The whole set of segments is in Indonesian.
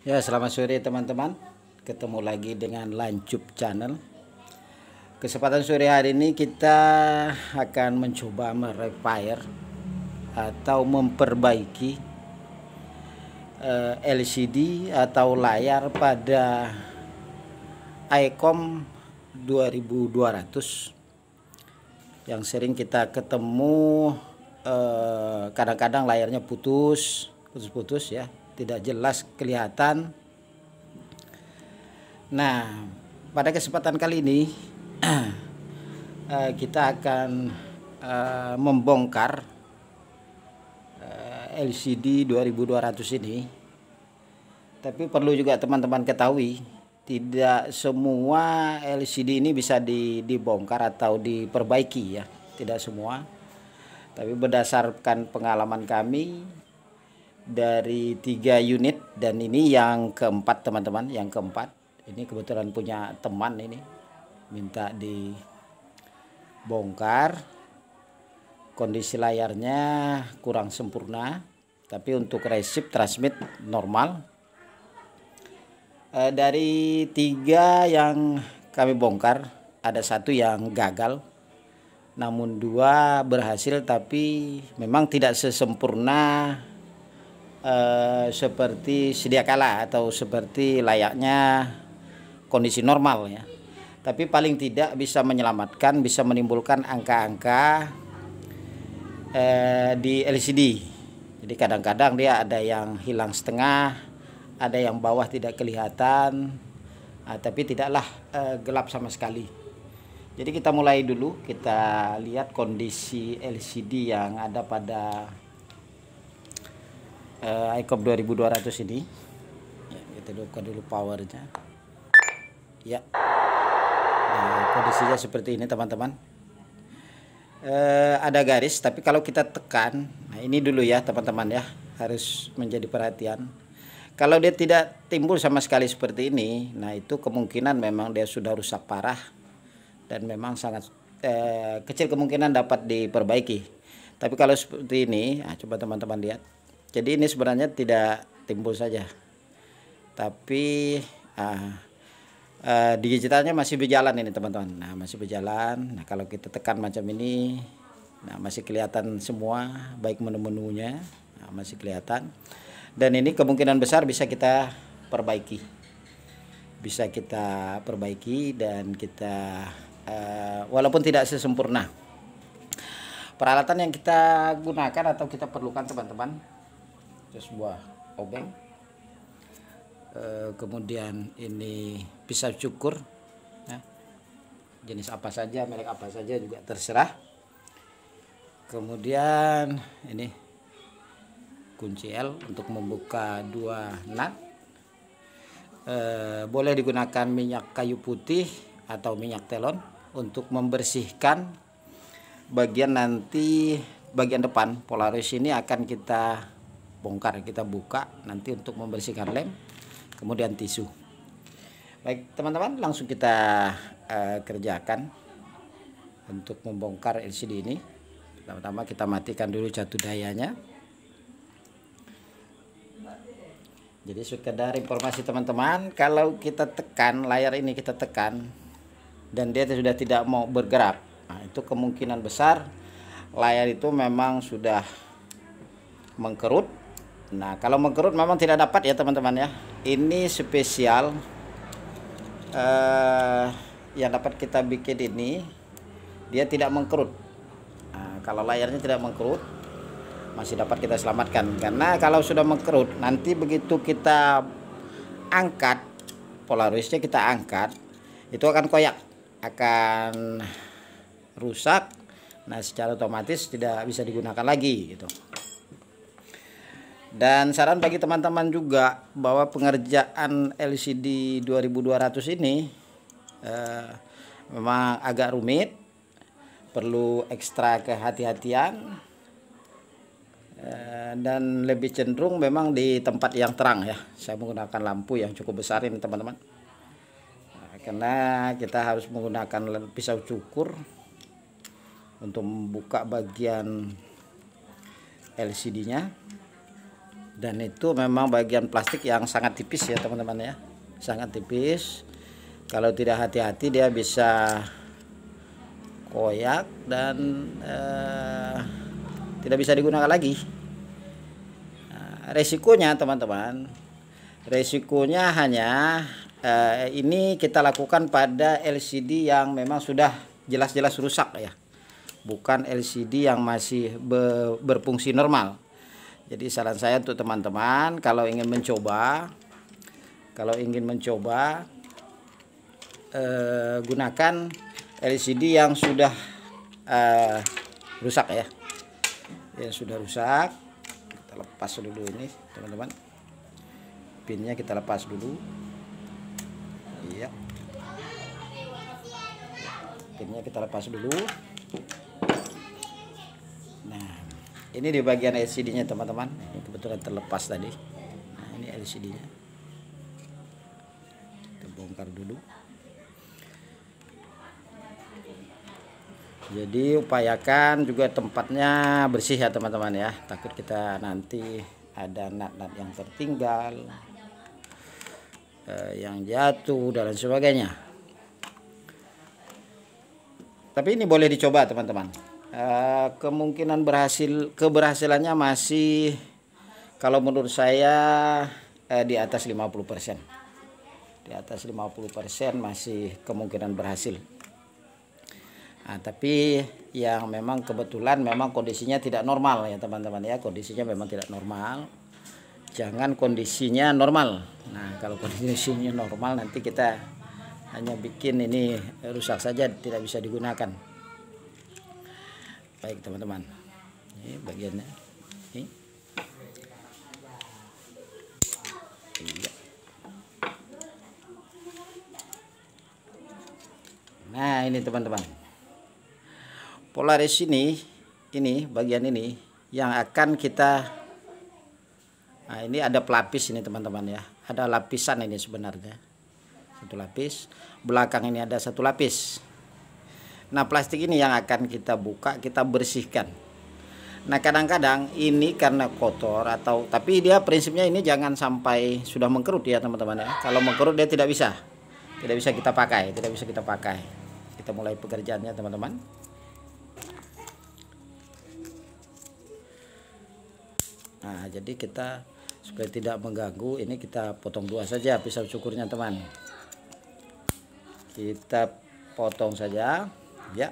Ya, selamat sore teman-teman. Ketemu lagi dengan Lancup Channel. Kesempatan sore hari ini kita akan mencoba merepair atau memperbaiki LCD atau layar pada ICOM 2200 yang sering kita ketemu. Kadang-kadang layarnya putus ya, tidak jelas kelihatan. Nah, pada kesempatan kali ini kita akan membongkar LCD 2200 ini. Tapi perlu juga teman-teman ketahui, tidak semua LCD ini bisa dibongkar atau diperbaiki ya, tidak semua. Tapi berdasarkan pengalaman kami dari 3 unit, dan ini yang keempat teman-teman, yang keempat. Ini kebetulan punya teman ini minta dibongkar. Kondisi layarnya kurang sempurna, tapi untuk resip transmit normal. Dari 3 yang kami bongkar, ada 1 yang gagal, namun 2 berhasil, tapi memang tidak sesempurna seperti sedia kala atau seperti layaknya kondisi normal ya. Tapi paling tidak bisa menyelamatkan, bisa menimbulkan angka-angka di LCD. Jadi kadang-kadang dia ada yang hilang setengah, ada yang bawah tidak kelihatan, tapi tidaklah gelap sama sekali. Jadi kita mulai dulu, kita lihat kondisi LCD yang ada pada ICOM 2200 ini. Ya, kita buka dulu powernya. Ya, nah, kondisinya seperti ini teman-teman. Ada garis, tapi kalau kita tekan, nah ini dulu ya teman-teman ya, harus menjadi perhatian. Kalau dia tidak timbul sama sekali seperti ini, nah itu kemungkinan memang dia sudah rusak parah, dan memang sangat kecil kemungkinan dapat diperbaiki. Tapi kalau seperti ini, nah coba teman-teman lihat. Jadi ini sebenarnya tidak timbul saja, tapi digitalnya masih berjalan ini teman-teman. Nah masih berjalan. Nah kalau kita tekan macam ini, nah masih kelihatan semua, baik menu-menunya, nah, masih kelihatan. Dan ini kemungkinan besar bisa kita perbaiki, dan kita walaupun tidak sesempurna. Peralatan yang kita gunakan atau kita perlukan teman-teman, sebuah obeng, kemudian ini pisau cukur ya, jenis apa saja, merek apa saja juga terserah. Kemudian ini kunci L untuk membuka 2 nut. Boleh digunakan minyak kayu putih atau minyak telon untuk membersihkan bagian depan Polaris ini. Akan kita bongkar, kita buka nanti untuk membersihkan lem, kemudian tisu. Baik teman-teman, langsung kita kerjakan untuk membongkar LCD ini. Pertama-tama kita matikan dulu catu dayanya. Jadi sekedar informasi teman-teman, kalau kita tekan layar ini, kita tekan dan dia sudah tidak mau bergerak, nah itu kemungkinan besar layar itu memang sudah mengkerut. Nah kalau mengkerut memang tidak dapat ya teman-teman ya. Ini spesial yang dapat kita bikin ini, dia tidak mengkerut. Nah, kalau layarnya tidak mengkerut masih dapat kita selamatkan, karena kalau sudah mengkerut nanti begitu kita angkat Polarisnya, kita angkat, itu akan koyak, akan rusak. Nah secara otomatis tidak bisa digunakan lagi gitu. Dan saran bagi teman-teman juga bahwa pengerjaan LCD 2200 ini memang agak rumit, perlu ekstra kehati-hatian, dan lebih cenderung memang di tempat yang terang ya. Saya menggunakan lampu yang cukup besar ini teman-teman, karena kita harus menggunakan pisau cukur untuk membuka bagian LCD-nya. Dan itu memang bagian plastik yang sangat tipis ya teman-teman ya, sangat tipis. Kalau tidak hati-hati dia bisa koyak dan tidak bisa digunakan lagi. Nah, resikonya teman-teman, resikonya hanya ini kita lakukan pada LCD yang memang sudah jelas-jelas rusak ya, bukan LCD yang masih berfungsi normal. Jadi saran saya untuk teman-teman kalau ingin mencoba, gunakan LCD yang sudah rusak ya, yang sudah rusak. Kita lepas dulu ini teman-teman, pinnya kita lepas dulu. Iya, pinnya kita lepas dulu. Nah, ini di bagian LCD-nya teman-teman, ini kebetulan terlepas tadi. Nah, ini LCD-nya, kita bongkar dulu. Jadi upayakan juga tempatnya bersih ya teman-teman ya, takut kita nanti ada nat-nat yang tertinggal, yang jatuh dan lain sebagainya. Tapi ini boleh dicoba teman-teman. Kemungkinan keberhasilannya masih, kalau menurut saya di atas 50%. Di atas 50% masih kemungkinan berhasil. Nah, tapi yang memang kebetulan memang kondisinya tidak normal ya teman-teman ya, kondisinya memang tidak normal. Jangan kondisinya normal. Nah, kalau kondisinya normal nanti kita hanya bikin ini rusak saja, tidak bisa digunakan. Baik teman-teman, ini bagiannya ini. Iya. Nah, ini teman-teman, Polaris ini bagian ini yang akan kita, nah ini ada pelapis ini teman-teman ya, ada lapisan ini sebenarnya, satu lapis, belakang ini ada satu lapis. Nah, plastik ini yang akan kita buka, kita bersihkan. Nah, kadang-kadang ini karena kotor tapi dia prinsipnya ini jangan sampai sudah mengkerut ya teman-teman ya. Kalau mengkerut dia tidak bisa kita pakai, Kita mulai pekerjaannya teman-teman. Nah, jadi kita supaya tidak mengganggu, ini kita potong dua saja pisau cukurnya teman. Kita potong saja ya.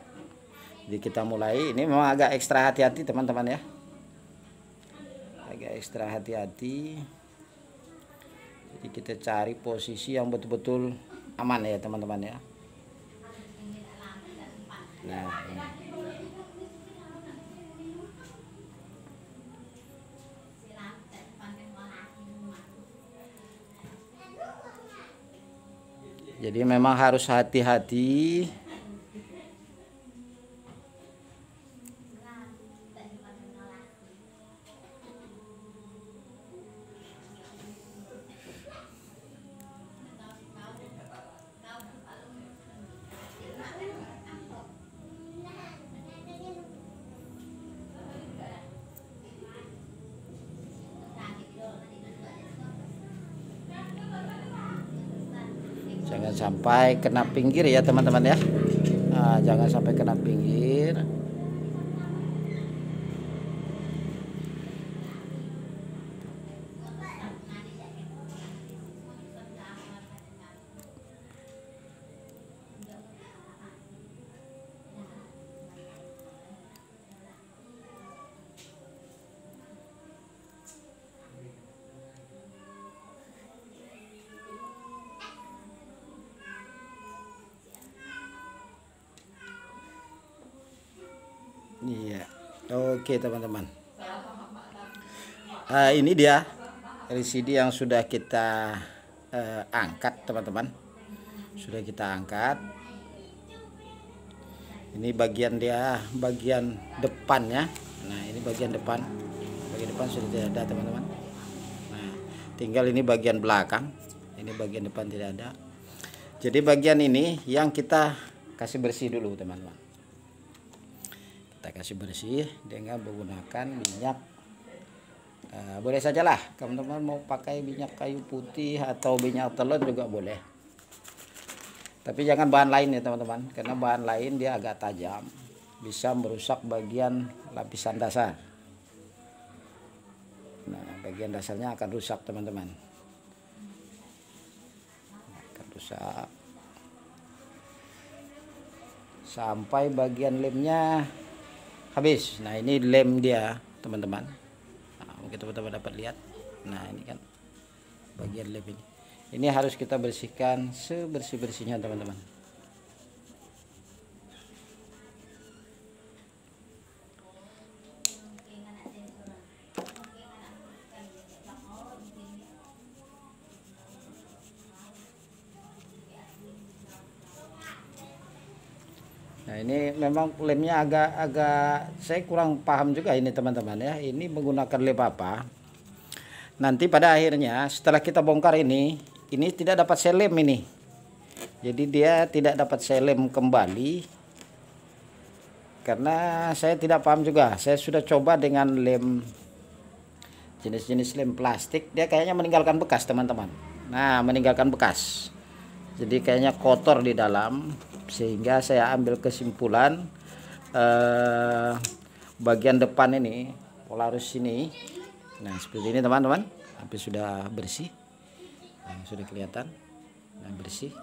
Jadi kita mulai, ini memang agak ekstra hati-hati teman-teman ya, agak ekstra hati-hati. Jadi kita cari posisi yang betul-betul aman ya teman-teman ya. Nah, ini. Jadi memang harus hati-hati. Jangan sampai kena pinggir ya teman-teman ya. Nah, jangan sampai kena pinggir. Iya, oke teman-teman. Ini dia LCD yang sudah kita angkat teman-teman. Sudah kita angkat. Ini bagian depannya. Nah, ini bagian depan. Bagian depan sudah tidak ada teman-teman. Nah, tinggal ini bagian belakang. Ini bagian depan tidak ada. Jadi bagian ini yang kita kasih bersih dulu teman-teman. Kita kasih bersih dengan menggunakan minyak Boleh sajalah teman-teman mau pakai minyak kayu putih atau minyak telon juga boleh, tapi jangan bahan lain ya teman-teman, karena bahan lain dia agak tajam, bisa merusak bagian lapisan dasar. Nah, bagian dasarnya akan rusak teman-teman, akan rusak sampai bagian lemnya habis. Nah, ini lem dia teman-teman. Nah, mungkin teman-teman dapat lihat. Nah, ini kan bagian lem ini. Ini harus kita bersihkan sebersih-bersihnya teman-teman. Nah, ini memang lemnya agak saya kurang paham juga ini teman-teman ya. Ini menggunakan lem apa? Nanti pada akhirnya setelah kita bongkar ini tidak dapat selem ini. Jadi dia tidak dapat selem kembali. Karena saya tidak paham juga. Saya sudah coba dengan lem jenis-jenis lem plastik, dia kayaknya meninggalkan bekas teman-teman. Nah, meninggalkan bekas. Jadi kayaknya kotor di dalam, sehingga saya ambil kesimpulan bagian depan ini, Polaris ini. Nah, seperti ini teman-teman, hampir sudah bersih. Nah, sudah kelihatan. Nah, bersih.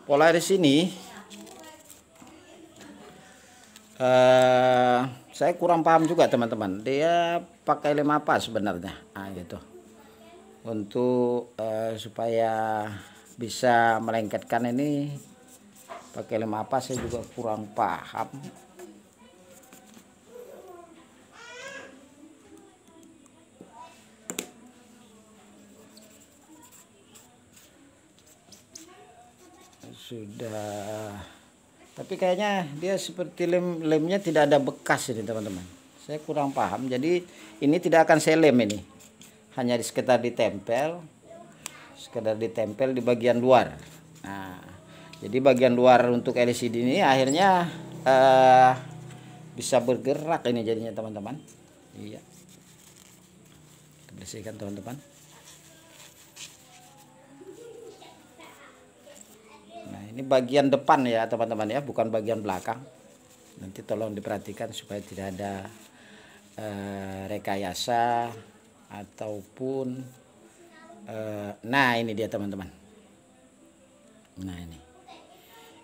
Polaris ini saya kurang paham juga teman-teman, dia pakai lem apa sebenarnya. Nah, gitu. Untuk supaya bisa melengketkan ini pakai lem apa, saya juga kurang paham. Sudah, tapi kayaknya dia seperti lemnya tidak ada bekas ini teman-teman. Saya kurang paham. Jadi ini tidak akan saya lem ini, hanya sekedar ditempel di bagian luar. Nah, jadi bagian luar untuk LCD ini akhirnya bisa bergerak ini jadinya teman-teman. Iya, bersihkan teman-teman. Nah, ini bagian depan ya teman-teman ya, bukan bagian belakang. Nanti tolong diperhatikan supaya tidak ada rekayasa ataupun nah, ini dia teman-teman. Nah,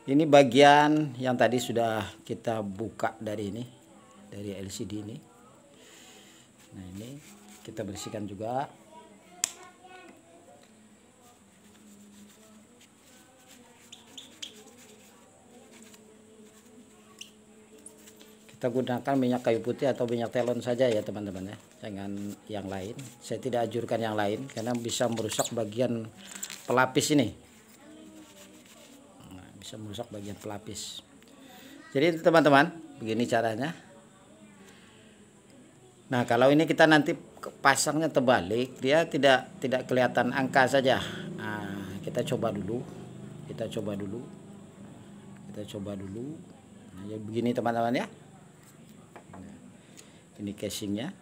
ini bagian yang tadi sudah kita buka dari ini, dari LCD ini. Nah, ini kita bersihkan juga. Kita gunakan minyak kayu putih atau minyak telon saja ya teman-teman ya, jangan yang lain. Saya tidak anjurkan yang lain karena bisa merusak bagian pelapis ini. Nah, bisa merusak bagian pelapis. Jadi teman-teman, begini caranya. Nah, kalau ini kita nanti pasangnya terbalik, dia tidak kelihatan angka saja. Nah, kita coba dulu. Nah, ya begini teman-teman ya. Ini casingnya.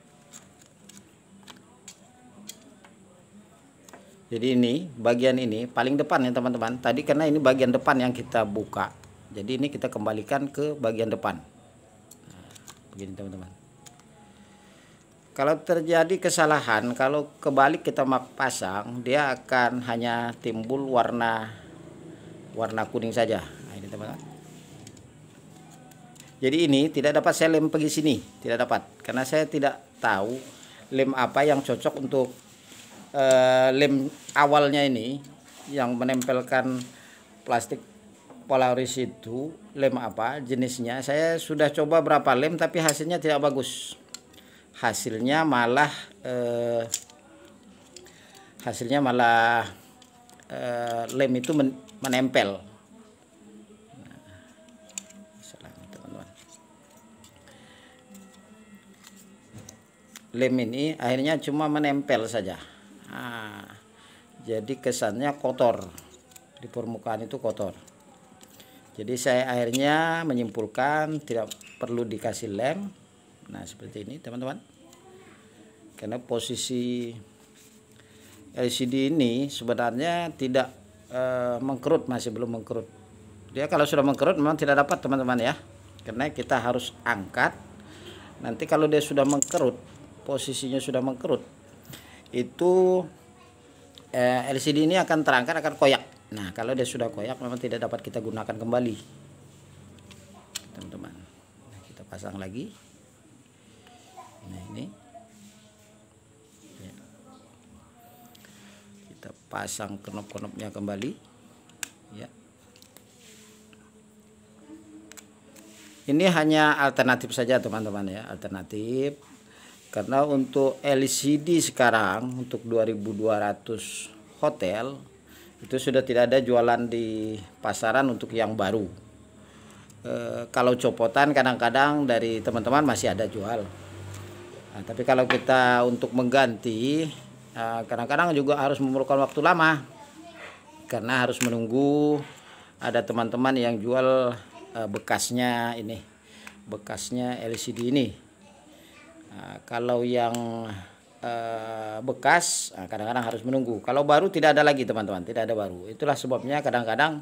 Jadi ini bagian ini paling depan ya teman-teman. Tadi karena ini bagian depan yang kita buka, jadi ini kita kembalikan ke bagian depan. Nah, begini teman-teman. Kalau terjadi kesalahan, kalau kebalik kita pasang, dia akan hanya timbul warna kuning saja. Nah, ini teman-teman. Jadi ini tidak dapat saya lem pergi sini, tidak dapat, karena saya tidak tahu lem apa yang cocok untuk lem awalnya ini yang menempelkan plastik Polaris itu. Lem apa jenisnya? Saya sudah coba berapa lem tapi hasilnya tidak bagus. Hasilnya malah lem itu menempel. Lem ini akhirnya cuma menempel saja. Nah, jadi kesannya kotor, di permukaan itu kotor. Jadi saya akhirnya menyimpulkan tidak perlu dikasih lem. Nah, seperti ini teman-teman. Karena posisi LCD ini sebenarnya tidak mengkerut, masih belum mengkerut. Dia kalau sudah mengkerut memang tidak dapat teman-teman ya, karena kita harus angkat. Nanti kalau dia sudah mengkerut, posisinya sudah mengkerut, itu LCD ini akan terangkat, akan koyak. Nah kalau dia sudah koyak memang tidak dapat kita gunakan kembali teman-teman. Nah, kita pasang lagi. Nah ini ya. Kita pasang knop-knopnya kembali ya. Ini hanya alternatif saja teman-teman ya, alternatif. Karena untuk LCD sekarang untuk 2200 hotel itu sudah tidak ada jualan di pasaran untuk yang baru. Kalau copotan kadang-kadang dari teman-teman masih ada jual. Nah, tapi kalau kita untuk mengganti kadang-kadang juga harus memerlukan waktu lama, karena harus menunggu ada teman-teman yang jual bekasnya ini, bekasnya LCD ini. Kalau yang bekas kadang-kadang harus menunggu. Kalau baru tidak ada lagi teman-teman, tidak ada baru. Itulah sebabnya kadang-kadang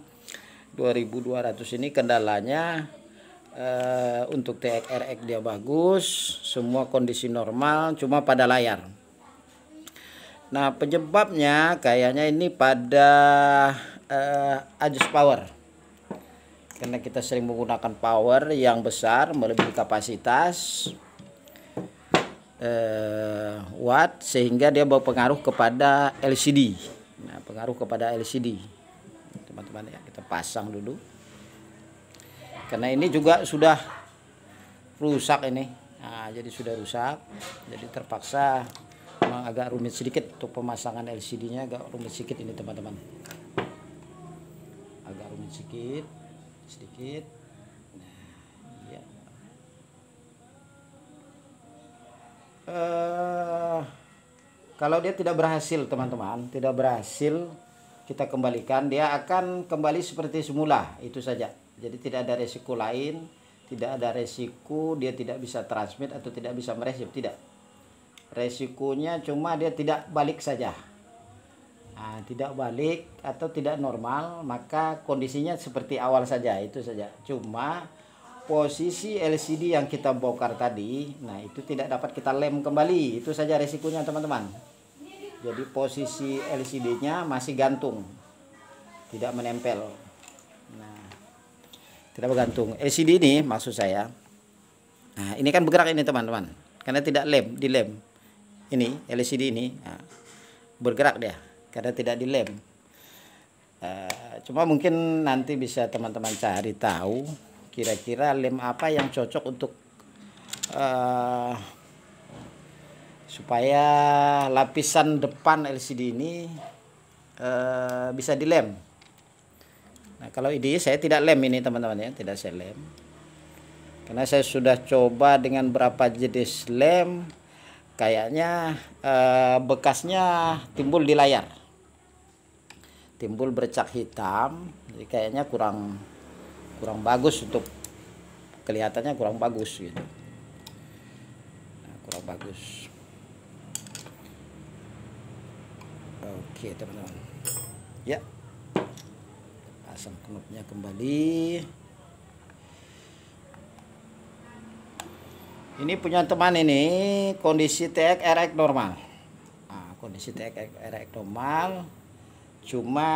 2200 ini kendalanya untuk TX-RX dia bagus, semua kondisi normal, cuma pada layar. Nah penyebabnya kayaknya ini pada adjust power. Karena kita sering menggunakan power yang besar melebihi kapasitas watt, sehingga dia berpengaruh kepada LCD. Nah, pengaruh kepada LCD, teman-teman ya. Kita pasang dulu. Karena ini juga sudah rusak ini. Nah, jadi sudah rusak. Jadi terpaksa memang agak rumit sedikit untuk pemasangan LCD-nya, agak rumit sedikit ini teman-teman. Agak rumit sedikit. Nah, ya. Kalau dia tidak berhasil teman-teman, tidak berhasil kita kembalikan, dia akan kembali seperti semula, itu saja. Jadi tidak ada resiko lain, tidak ada resiko dia tidak bisa transmit atau tidak bisa meresip, tidak. Resikonya cuma dia tidak balik saja. Nah, tidak balik atau tidak normal, maka kondisinya seperti awal saja, itu saja. Cuma posisi LCD yang kita bongkar tadi, nah itu tidak dapat kita lem kembali, itu saja resikonya teman-teman. Jadi posisi LCD-nya masih gantung, tidak menempel. Nah, tidak bergantung. LCD ini maksud saya, nah ini kan bergerak ini teman-teman, karena tidak dilem. Ini LCD ini nah, bergerak dia karena tidak dilem. Cuma mungkin nanti bisa teman-teman cari tahu kira-kira lem apa yang cocok untuk supaya lapisan depan LCD ini bisa dilem. Nah kalau ini saya tidak lem ini teman-teman ya, tidak saya lem. Karena saya sudah coba dengan berapa jenis lem, kayaknya bekasnya timbul di layar. Timbul bercak hitam, jadi kayaknya kurang bagus, untuk kelihatannya kurang bagus gitu. Nah, kurang bagus. Oke teman-teman ya, pasang knopnya kembali. Ini punya teman ini kondisi TX-RX normal. Nah, kondisi TX-RX normal, cuma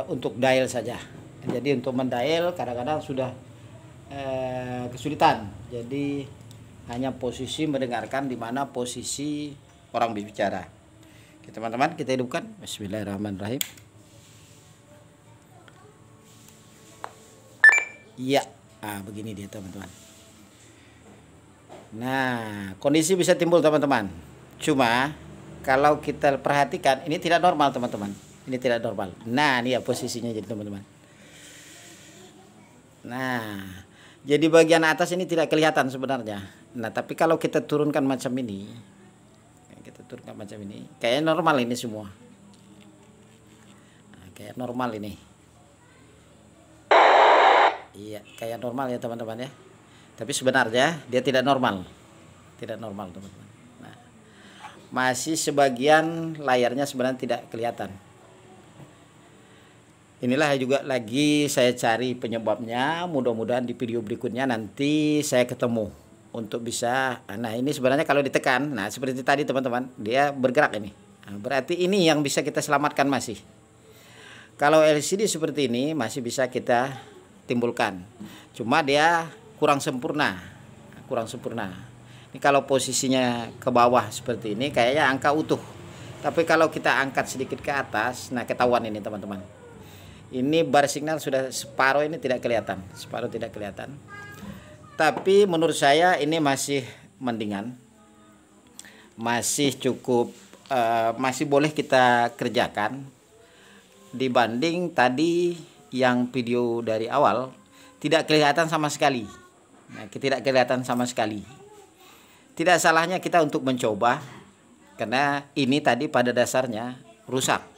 untuk dial saja. Jadi untuk mendial kadang-kadang sudah kesulitan. Jadi hanya posisi mendengarkan di mana posisi orang berbicara. Oke teman-teman, kita hidupkan. Bismillahirrahmanirrahim. Iya, begini dia teman-teman. Nah, kondisi bisa timbul teman-teman. Cuma kalau kita perhatikan ini tidak normal teman-teman. Ini tidak normal. Nah, ini ya posisinya jadi teman-teman. Nah, jadi bagian atas ini tidak kelihatan sebenarnya. Nah, tapi kalau kita turunkan macam ini, kayak normal ini semua. Nah, kayak normal ini. Iya, kayak normal ya teman-teman ya. Tapi sebenarnya dia tidak normal, teman-teman. Nah, masih sebagian layarnya sebenarnya tidak kelihatan. Inilah juga lagi saya cari penyebabnya. Mudah-mudahan di video berikutnya nanti saya ketemu untuk bisa. Nah, ini sebenarnya kalau ditekan, nah seperti tadi teman-teman, dia bergerak ini. Nah, berarti ini yang bisa kita selamatkan masih. Kalau LCD seperti ini masih bisa kita timbulkan. Cuma dia kurang sempurna. Kurang sempurna. Ini kalau posisinya ke bawah seperti ini kayaknya angka utuh. Tapi kalau kita angkat sedikit ke atas, nah ketahuan ini teman-teman. Ini bar signal sudah separuh, ini tidak kelihatan, separuh tidak kelihatan. Tapi menurut saya ini masih mendingan, masih cukup, masih boleh kita kerjakan dibanding tadi yang video dari awal tidak kelihatan sama sekali. Nah, tidak kelihatan sama sekali. Tidak salahnya kita untuk mencoba, karena ini tadi pada dasarnya rusak.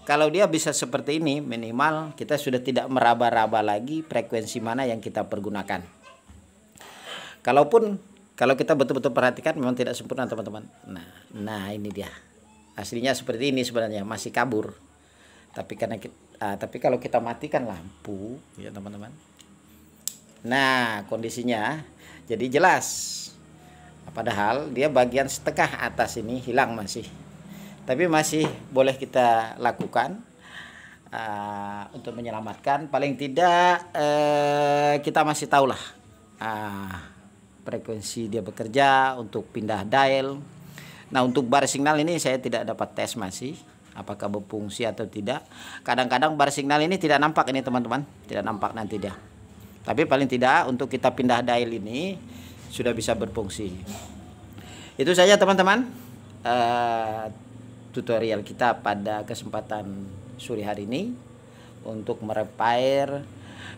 Kalau dia bisa seperti ini, minimal kita sudah tidak meraba-raba lagi frekuensi mana yang kita pergunakan. Kalau kita betul-betul perhatikan memang tidak sempurna teman-teman. Nah ini dia. Aslinya seperti ini sebenarnya, masih kabur. Tapi kalau kita matikan lampu, ya teman-teman. Nah kondisinya jadi jelas. Padahal dia bagian setengah atas ini hilang masih. Tapi masih boleh kita lakukan untuk menyelamatkan. Paling tidak kita masih tahulah frekuensi dia bekerja untuk pindah dial. Nah untuk bar signal ini saya tidak dapat tes masih apakah berfungsi atau tidak. Kadang-kadang bar signal ini tidak nampak ini teman-teman, tidak nampak nanti dia. Tapi paling tidak untuk kita pindah dial ini sudah bisa berfungsi. Itu saja teman-teman. Tutorial kita pada kesempatan sore hari ini untuk merepair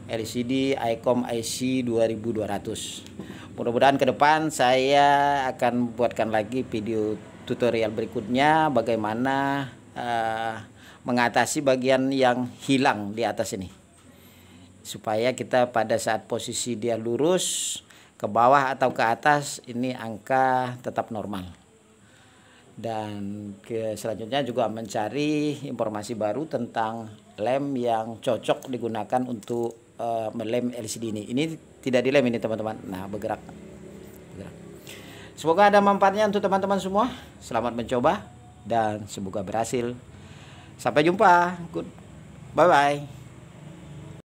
LCD ICOM IC 2200. Mudah-mudahan ke depan saya akan buatkan lagi video tutorial berikutnya bagaimana mengatasi bagian yang hilang di atas ini, supaya kita pada saat posisi dia lurus ke bawah atau ke atas ini angka tetap normal. Dan selanjutnya juga mencari informasi baru tentang lem yang cocok digunakan untuk melem LCD ini. Ini tidak dilem ini teman-teman. Nah bergerak. Semoga ada manfaatnya untuk teman-teman semua. Selamat mencoba dan semoga berhasil. Sampai jumpa. Bye bye.